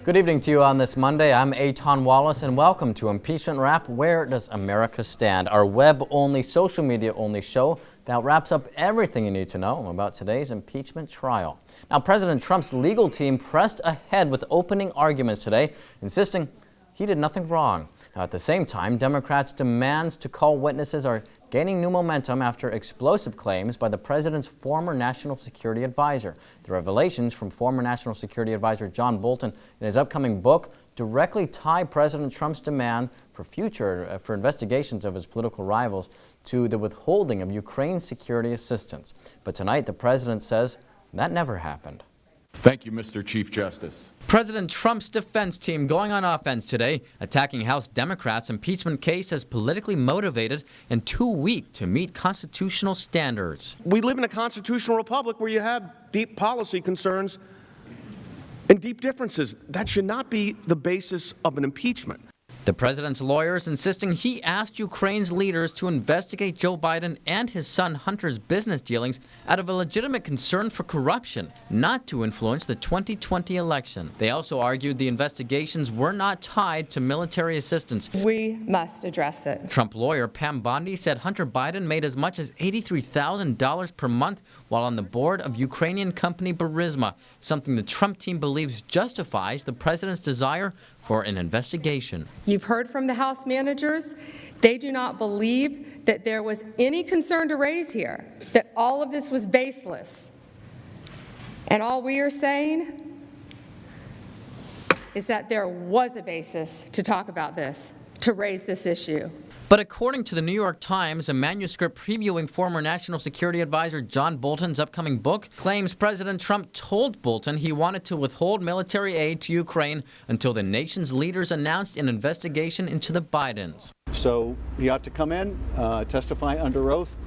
Good evening to you on this Monday. I'm Aton Wallace and welcome to Impeachment Wrap. Where does America stand? Our web-only, social media-only show that wraps up everything you need to know about today's impeachment trial. Now, President Trump's legal team pressed ahead with opening arguments today, insisting he did nothing wrong. Now, at the same time, Democrats' demands to call witnesses are gaining new momentum after explosive claims by the president's former national security advisor. The revelations from former national security advisor John Bolton in his upcoming book directly tie President Trump's demand for investigations of his political rivals to the withholding of Ukraine's security assistance. But tonight, the president says that never happened. Thank you, Mr. Chief Justice. President Trump's defense team going on offense today, attacking House Democrats' impeachment case as politically motivated and too weak to meet constitutional standards. We live in a constitutional republic where you have deep policy concerns and deep differences. That should not be the basis of an impeachment. The president's lawyers insisting he asked Ukraine's leaders to investigate Joe Biden and his son Hunter's business dealings out of a legitimate concern for corruption, not to influence the 2020 election. They also argued the investigations were not tied to military assistance. We must address it. Trump lawyer Pam Bondi said Hunter Biden made as much as $83,000 per month while on the board of Ukrainian company Burisma, something the Trump team believes justifies the president's desire for an investigation. You've heard from the House managers. They do not believe that there was any concern to raise here, that all of this was baseless. And all we are saying is that there was a basis to talk about this, to raise this issue. But according to the New York Times, a manuscript previewing former National Security Advisor John Bolton's upcoming book claims President Trump told Bolton he wanted to withhold military aid to Ukraine until the nation's leaders announced an investigation into the Bidens. So he ought to come in, testify under oath.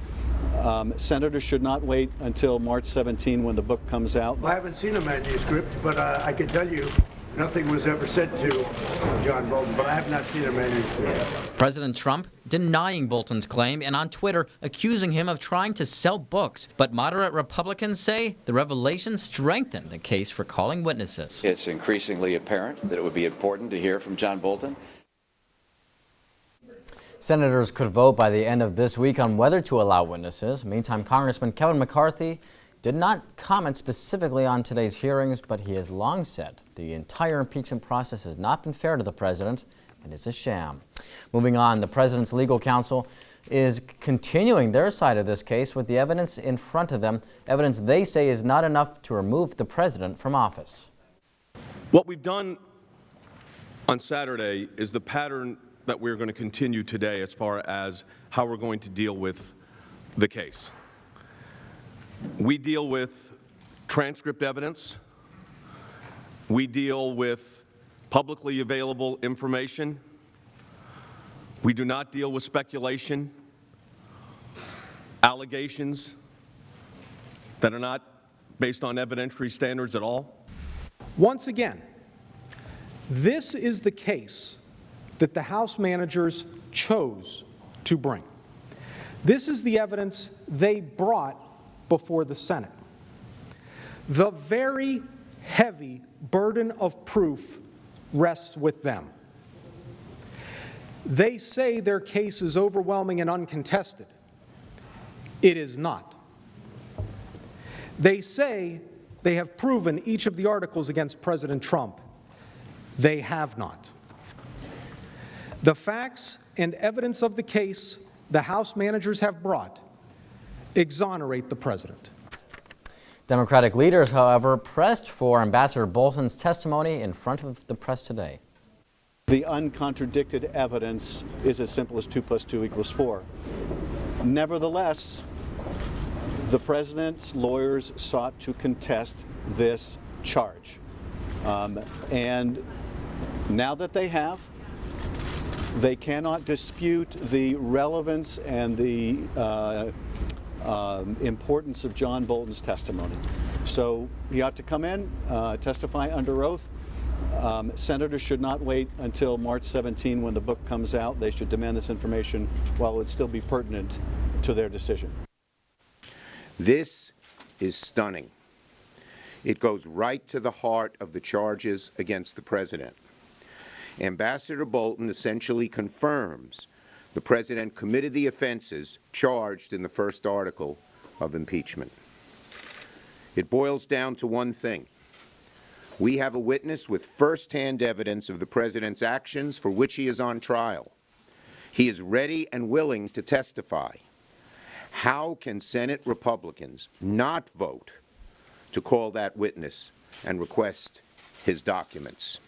Senators should not wait until March 17 when the book comes out. I haven't seen a manuscript, but I can tell you nothing was ever said to John Bolton, but I have not seen a manuscript. President Trump denying Bolton's claim and on Twitter accusing him of trying to sell books. But moderate Republicans say the revelations strengthen the case for calling witnesses. It's increasingly apparent that it would be important to hear from John Bolton. Senators could vote by the end of this week on whether to allow witnesses. Meantime, Congressman Kevin McCarthy did not comment specifically on today's hearings, but he has long said the entire impeachment process has not been fair to the president, and it's a sham. Moving on, the president's legal counsel is continuing their side of this case with the evidence in front of them, evidence they say is not enough to remove the president from office. What we've done on Saturday is the pattern that we're going to continue today as far as how we're going to deal with the case. We deal with transcript evidence. We deal with publicly available information. We do not deal with speculation, allegations that are not based on evidentiary standards at all. Once again, this is the case that the House managers chose to bring. This is the evidence they brought before the Senate. The very heavy burden of proof rests with them. They say their case is overwhelming and uncontested. It is not. They say they have proven each of the articles against President Trump. They have not. The facts and evidence of the case the House managers have brought exonerate the president. Democratic leaders, however, pressed for Ambassador Bolton's testimony in front of the press today. The uncontradicted evidence is as simple as 2 + 2 = 4. Nevertheless, the president's lawyers sought to contest this charge. And now that they have, they cannot dispute the relevance and the importance of John Bolton's testimony. So he ought to come in, testify under oath. Senators should not wait until March 17 when the book comes out. They should demand this information while it would still be pertinent to their decision. This is stunning. It goes right to the heart of the charges against the president. Ambassador Bolton essentially confirms the president committed the offenses charged in the first article of impeachment. It boils down to one thing. We have a witness with first-hand evidence of the president's actions for which he is on trial. He is ready and willing to testify. How can Senate Republicans not vote to call that witness and request his documents?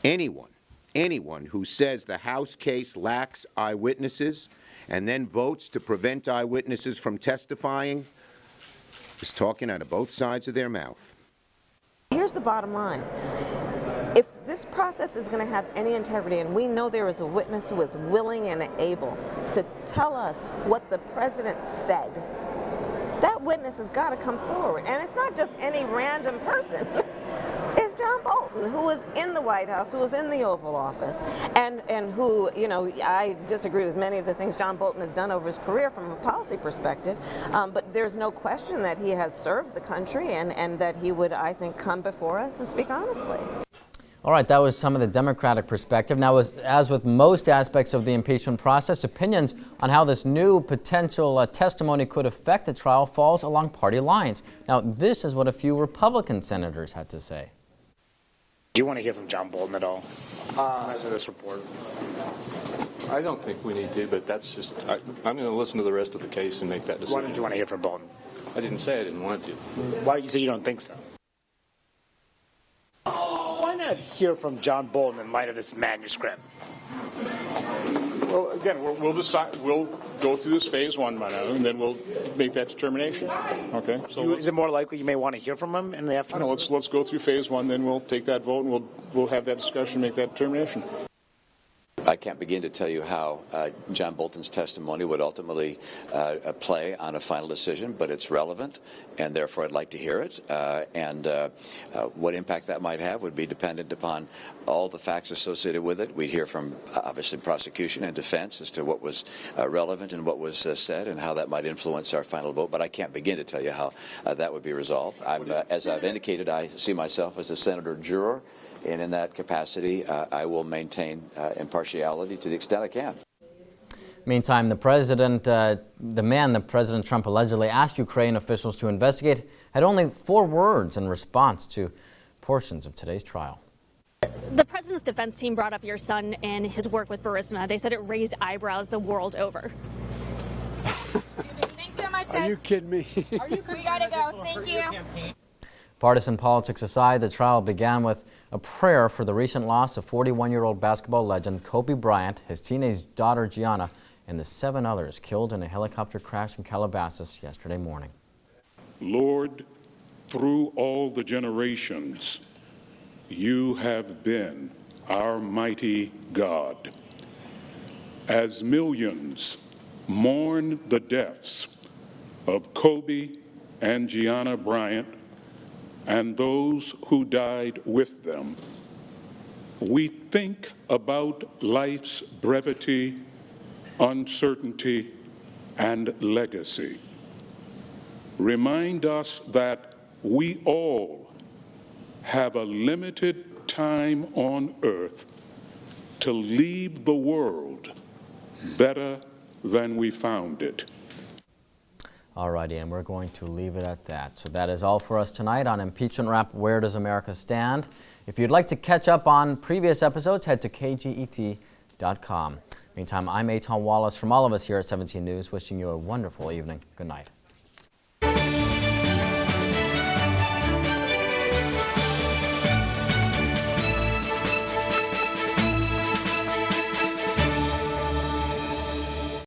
Anyone who says the House case lacks eyewitnesses and then votes to prevent eyewitnesses from testifying is talking out of both sides of their mouth. Here's the bottom line. If this process is going to have any integrity, and we know there is a witness who is willing and able to tell us what the president said, that witness has got to come forward. And it's not just any random person. It's John Bolton, who was in the White House, who was in the Oval Office, and who, you know, I disagree with many of the things John Bolton has done over his career from a policy perspective, but there's no question that he has served the country and that he would, I think, come before us and speak honestly. All right, that was some of the Democratic perspective. Now, as with most aspects of the impeachment process, opinions on how this new potential testimony could affect the trial falls along party lines. Now, this is what a few Republican senators had to say. Do you want to hear from John Bolton at all as of this report? I don't think we need to, but that's just, I'm going to listen to the rest of the case and make that decision. Why didn't you want to hear from Bolton? I didn't say I didn't want to. Why you say you don't think so? Why not hear from John Bolton in light of this manuscript? Well, again, we'll decide. We'll go through this phase one by now, and then we'll make that determination. Okay. So is it more likely you may want to hear from him in the afternoon? I don't know. Let's go through phase one, then we'll take that vote, and we'll have that discussion, make that determination. I can't begin to tell you how John Bolton's testimony would ultimately play on a final decision, but it's relevant, and therefore I'd like to hear it. What impact that might have would be dependent upon all the facts associated with it. We'd hear from, obviously, prosecution and defense as to what was relevant and what was said and how that might influence our final vote, but I can't begin to tell you how that would be resolved. As I've indicated, I see myself as a senator juror. And in that capacity, I will maintain impartiality to the extent I can. Meantime, the man that President Trump allegedly asked Ukraine officials to investigate, had only 4 words in response to portions of today's trial. The president's defense team brought up your son and his work with Burisma. They said it raised eyebrows the world over. Thanks so much, guys. Are you kidding me? We gotta go. Thank you. Partisan politics aside, the trial began with a prayer for the recent loss of 41-year-old basketball legend Kobe Bryant, his teenage daughter Gianna, and the 7 others killed in a helicopter crash in Calabasas yesterday morning. Lord, through all the generations, you have been our mighty God. As millions mourn the deaths of Kobe and Gianna Bryant, and those who died with them, we think about life's brevity, uncertainty, and legacy. Remind us that we all have a limited time on earth to leave the world better than we found it. All righty, and we're going to leave it at that. So that is all for us tonight on Impeachment Wrap, Where Does America Stand? If you'd like to catch up on previous episodes, head to kget.com. Meantime, I'm Eitan Wallace from all of us here at 17 News, wishing you a wonderful evening. Good night.